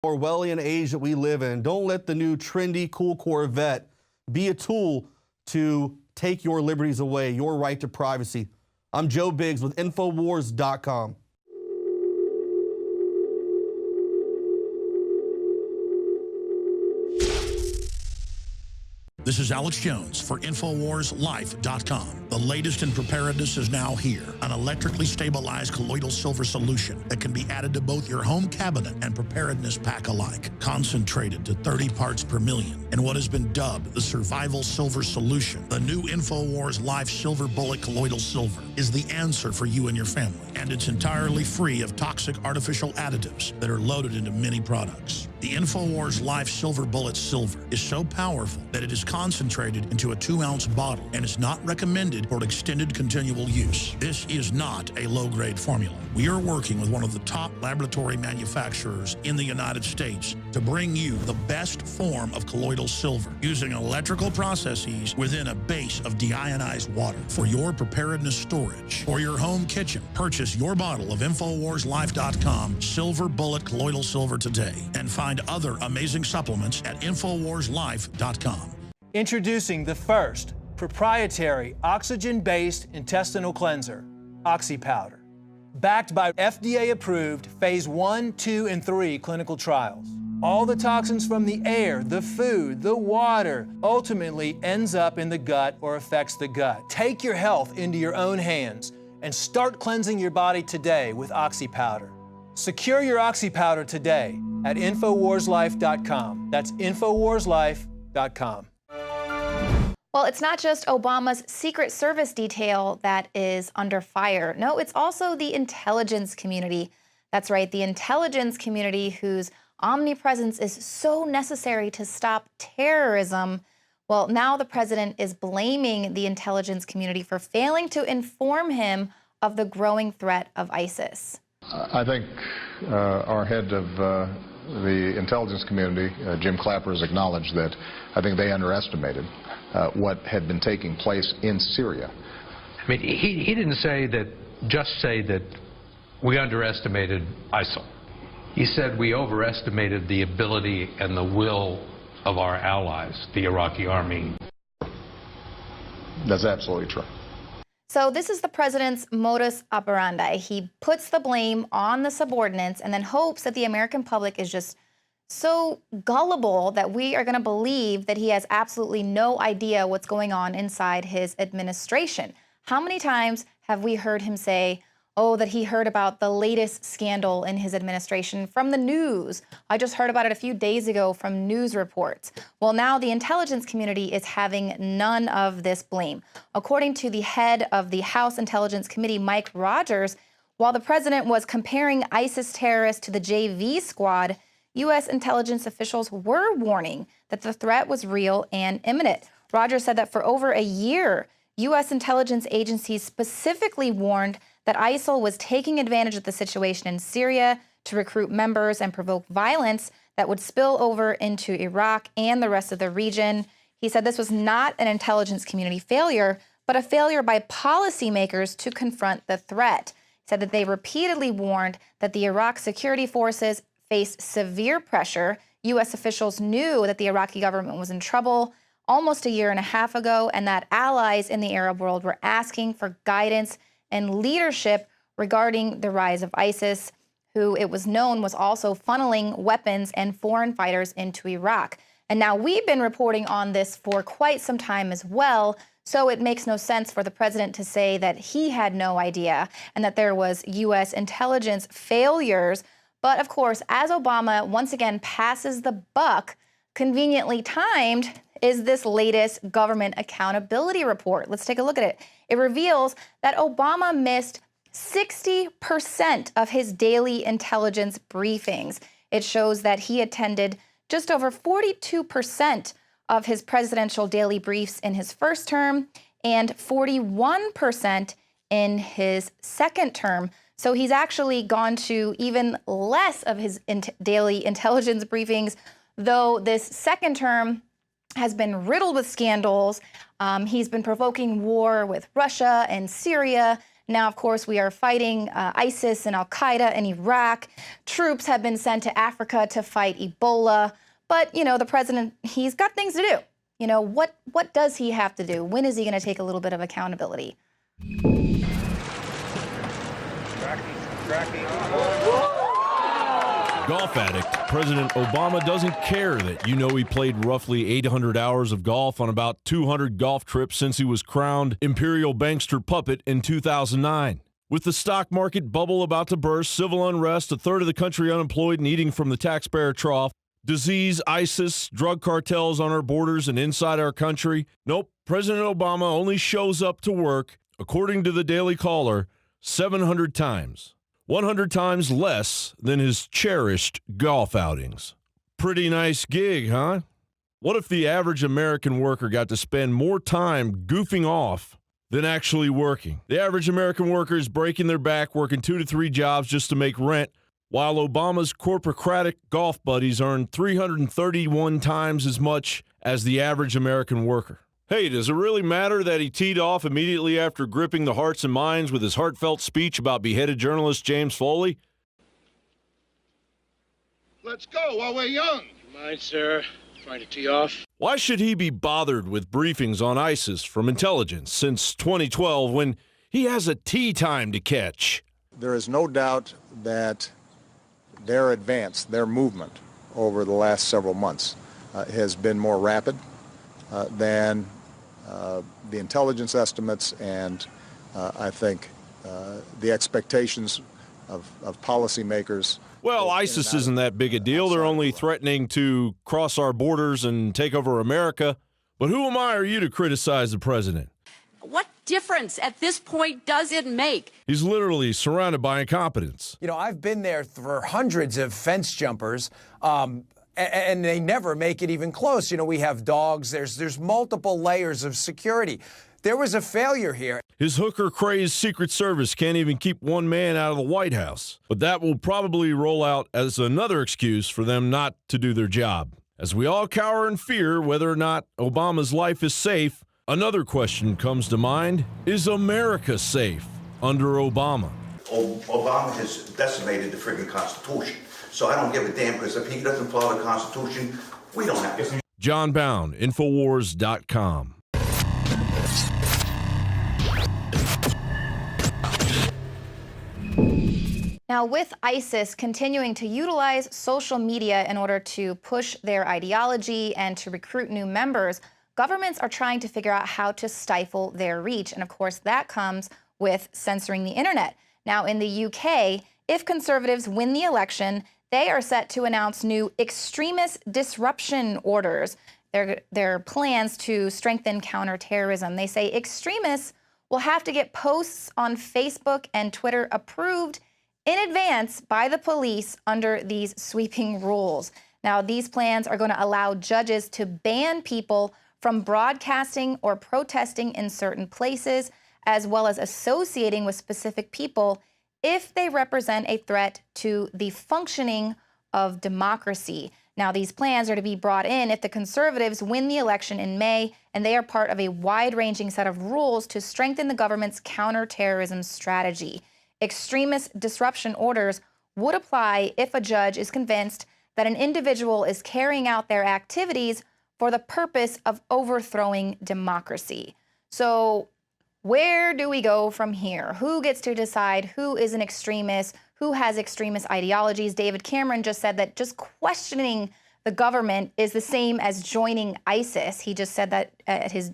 Orwellian age that we live in. Don't let the new trendy cool Corvette be a tool to take your liberties away, your right to privacy. I'm Joe Biggs with INFOWARS.com. This is Alex Jones for InfoWarsLife.com. The latest in preparedness is now here. An electrically stabilized colloidal silver solution that can be added to both your home cabinet and preparedness pack alike. Concentrated to 30 parts per million in what has been dubbed the survival silver solution. The new InfoWars Life Silver Bullet Colloidal Silver is the answer for you and your family. And it's entirely free of toxic artificial additives that are loaded into many products. The InfoWars Life Silver Bullet Silver is so powerful that it is concentrated into a 2-ounce bottle and is not recommended for extended continual use. This is not a low-grade formula. We are working with one of the top laboratory manufacturers in the United States to bring you the best form of colloidal silver using electrical processes within a base of deionized water for your preparedness storage or your home kitchen. Purchase your bottle of InfoWarsLife.com Silver Bullet Colloidal Silver today and find other amazing supplements at InfoWarsLife.com. Introducing the first proprietary oxygen-based intestinal cleanser, OxyPowder, backed by FDA-approved phase 1, 2, and 3 clinical trials. All the toxins from the air, the food, the water ultimately ends up in the gut or affects the gut. Take your health into your own hands and start cleansing your body today with OxyPowder. Secure your OxyPowder today at InfoWarsLife.com. That's InfoWarsLife.com. Well, it's not just Obama's Secret Service detail that is under fire. No, it's also the intelligence community. That's right, the intelligence community whose omnipresence is so necessary to stop terrorism. Well, now the president is blaming the intelligence community for failing to inform him of the growing threat of ISIS. I think our head of the intelligence community, Jim Clapper, has acknowledged that I think they underestimated what had been taking place in Syria. I mean, he didn't just say that we underestimated ISIL. He said we overestimated the ability and the will of our allies, the Iraqi army. That's absolutely true. So this is the president's modus operandi. He puts the blame on the subordinates and then hopes that the American public is just so gullible that we are going to believe that he has absolutely no idea what's going on inside his administration. How many times have we heard him say, oh, that he heard about the latest scandal in his administration from the news? I just heard about it a few days ago from news reports. Well, now the intelligence community is having none of this blame. According to the head of the House Intelligence Committee, Mike Rogers, while the president was comparing ISIS terrorists to the JV squad, U.S. intelligence officials were warning that the threat was real and imminent. Rogers said that for over a year, U.S. intelligence agencies specifically warned that ISIL was taking advantage of the situation in Syria to recruit members and provoke violence that would spill over into Iraq and the rest of the region. He said this was not an intelligence community failure, but a failure by policymakers to confront the threat. He said that they repeatedly warned that the Iraq security forces faced severe pressure. U.S. officials knew that the Iraqi government was in trouble almost a year and a half ago, and that allies in the Arab world were asking for guidance and leadership regarding the rise of ISIS, who it was known was also funneling weapons and foreign fighters into Iraq. And now we've been reporting on this for quite some time as well, so it makes no sense for the president to say that he had no idea and that there was U.S. intelligence failures. But of course, as Obama once again passes the buck, conveniently timed is this latest government accountability report. Let's take a look at it. It reveals that Obama missed 60% of his daily intelligence briefings. It shows that he attended just over 42% of his presidential daily briefs in his first term and 41% in his second term. So he's actually gone to even less of his daily intelligence briefings, though this second term has been riddled with scandals. He's been provoking war with Russia and Syria. Now, of course, we are fighting ISIS and al-Qaeda in Iraq. Troops have been sent to Africa to fight Ebola. But, you know, the president, he's got things to do. You know, what does he have to do? When is he going to take a little bit of accountability? Golf addict, President Obama doesn't care that you know he played roughly 800 hours of golf on about 200 golf trips since he was crowned imperial bankster puppet in 2009. With the stock market bubble about to burst, civil unrest, a third of the country unemployed and eating from the taxpayer trough, disease, ISIS, drug cartels on our borders and inside our country. Nope, President Obama only shows up to work, according to the Daily Caller, 700 times. 100 times less than his cherished golf outings. Pretty nice gig, huh? What if the average American worker got to spend more time goofing off than actually working? The average American worker is breaking their back working 2 to 3 jobs just to make rent, while Obama's corporocratic golf buddies earn 331 times as much as the average American worker. Hey, does it really matter that he teed off immediately after gripping the hearts and minds with his heartfelt speech about beheaded journalist James Foley? Let's go while we're young. Mind, sir? Trying to tee off? Why should he be bothered with briefings on ISIS from intelligence since 2012 when he has a tee time to catch? There is no doubt that their advance, their movement over the last several months has been more rapid than the intelligence estimates and I think the expectations of policymakers. Well, ISIS isn't that big a deal. They're only threatening to cross our borders and take over America. But who am I or you to criticize the president? What difference at this point does it make? He's literally surrounded by incompetence. You know, I've been there for hundreds of fence jumpers, and they never make it even close. You know, we have dogs. There's multiple layers of security. There was a failure here. His hooker-crazed Secret Service can't even keep one man out of the White House. But that will probably roll out as another excuse for them not to do their job. As we all cower in fear whether or not Obama's life is safe, another question comes to mind. Is America safe under Obama? Obama has decimated the friggin' Constitution. So I don't give a damn, because if he doesn't follow the Constitution, we don't have to. John Bound, INFOWARS.com. Now, with ISIS continuing to utilize social media in order to push their ideology and to recruit new members, governments are trying to figure out how to stifle their reach. And of course, that comes with censoring the internet. Now, in the UK, if conservatives win the election, they are set to announce new extremist disruption orders. Their plans to strengthen counterterrorism. They say extremists will have to get posts on Facebook and Twitter approved in advance by the police under these sweeping rules. Now, these plans are going to allow judges to ban people from broadcasting or protesting in certain places, as well as associating with specific people if they represent a threat to the functioning of democracy. Now, these plans are to be brought in if the conservatives win the election in May, and they are part of a wide-ranging set of rules to strengthen the government's counterterrorism strategy. Extremist disruption orders would apply if a judge is convinced that an individual is carrying out their activities for the purpose of overthrowing democracy. So where do we go from here? Who gets to decide who is an extremist, who has extremist ideologies? David Cameron just said that just questioning the government is the same as joining ISIS. He just said that at his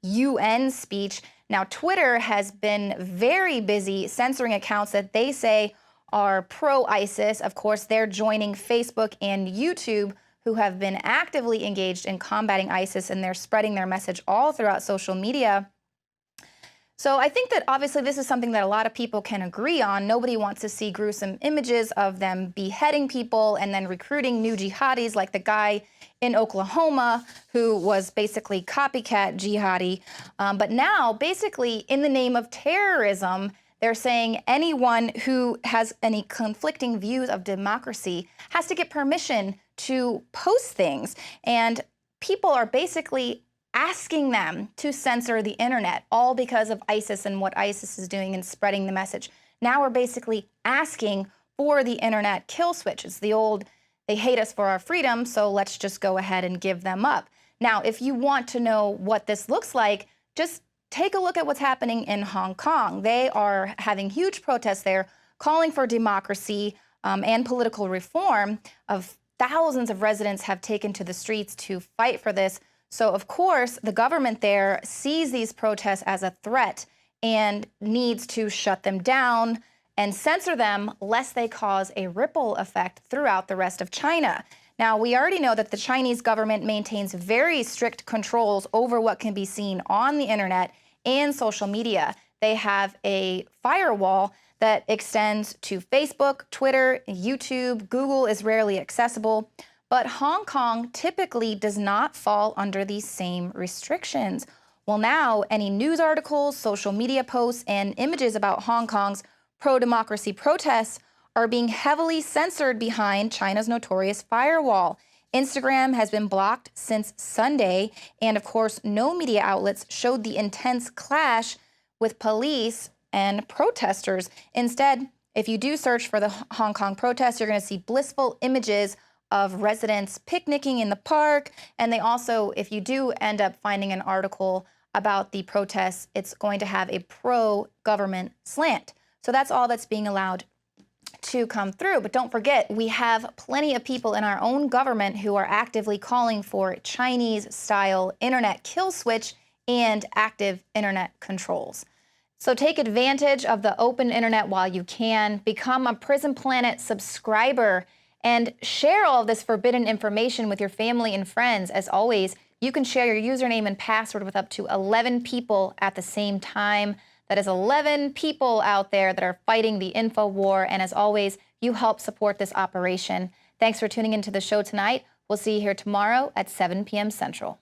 UN speech. Now, Twitter has been very busy censoring accounts that they say are pro-ISIS. Of course, they're joining Facebook and YouTube, who have been actively engaged in combating ISIS, and they're spreading their message all throughout social media. So I think that obviously this is something that a lot of people can agree on. Nobody wants to see gruesome images of them beheading people and then recruiting new jihadis like the guy in Oklahoma who was basically copycat jihadi. But now, basically, in the name of terrorism, they're saying anyone who has any conflicting views of democracy has to get permission to post things. And people are basically asking them to censor the internet, all because of ISIS and what ISIS is doing and spreading the message. Now we're basically asking for the internet kill switch. It's the old, they hate us for our freedom, so let's just go ahead and give them up. Now, if you want to know what this looks like, just take a look at what's happening in Hong Kong. They are having huge protests there, calling for democracy and political reform. Thousands of residents have taken to the streets to fight for this. So, of course, the government there sees these protests as a threat and needs to shut them down and censor them lest they cause a ripple effect throughout the rest of China. Now, we already know that the Chinese government maintains very strict controls over what can be seen on the internet and social media. They have a firewall that extends to Facebook, Twitter, YouTube. Google is rarely accessible. But Hong Kong typically does not fall under these same restrictions. Well, now any news articles, social media posts, and images about Hong Kong's pro-democracy protests are being heavily censored behind China's notorious firewall. Instagram has been blocked since Sunday, and of course, no media outlets showed the intense clash with police and protesters. Instead, if you do search for the Hong Kong protests, you're going to see blissful images of residents picnicking in the park. And they also, if you do end up finding an article about the protests, it's going to have a pro-government slant. So that's all that's being allowed to come through. But don't forget, we have plenty of people in our own government who are actively calling for Chinese-style internet kill switch and active internet controls. So take advantage of the open internet while you can. Become a Prison Planet subscriber and share all of this forbidden information with your family and friends. As always, you can share your username and password with up to 11 people at the same time. That is 11 people out there that are fighting the info war. And as always, you help support this operation. Thanks for tuning into the show tonight. We'll see you here tomorrow at 7 p.m. Central.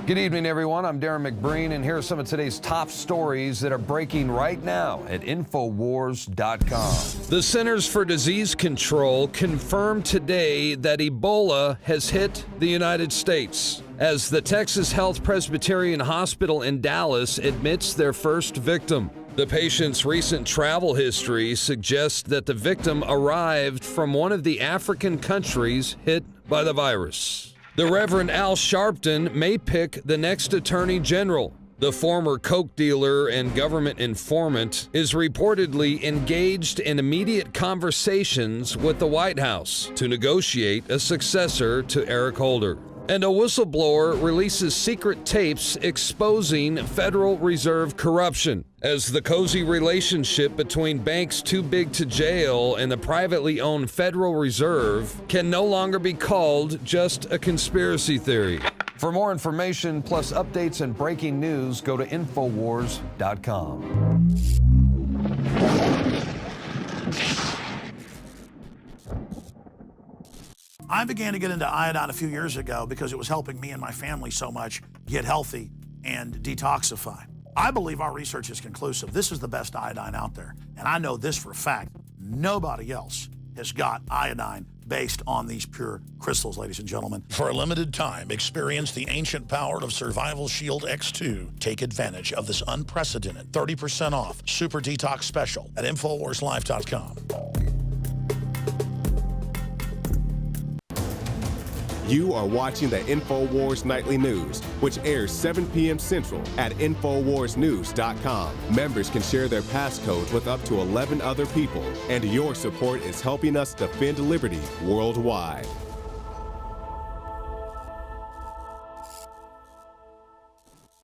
Good evening, everyone. I'm Darren McBreen, and here are some of today's top stories that are breaking right now at INFOWARS.com. The Centers for Disease Control confirmed today that Ebola has hit the United States, as the Texas Health Presbyterian Hospital in Dallas admits their first victim. The patient's recent travel history suggests that the victim arrived from one of the African countries hit by the virus. The Reverend Al Sharpton may pick the next Attorney General. The former coke dealer and government informant is reportedly engaged in immediate conversations with the White House to negotiate a successor to Eric Holder. And a whistleblower releases secret tapes exposing Federal Reserve corruption, as the cozy relationship between banks too big to jail and the privately owned Federal Reserve can no longer be called just a conspiracy theory. For more information, plus updates and breaking news, go to INFOWARS.com. I began to get into iodine a few years ago because it was helping me and my family so much get healthy and detoxify. I believe our research is conclusive. This is the best iodine out there. And I know this for a fact. Nobody else has got iodine based on these pure crystals, ladies and gentlemen. For a limited time, experience the ancient power of Survival Shield X2. Take advantage of this unprecedented 30% off Super Detox Special at InfoWarsLife.com. You are watching the InfoWars Nightly News, which airs 7 p.m. Central at InfoWarsNews.com. Members can share their passcodes with up to 11 other people, and your support is helping us defend liberty worldwide.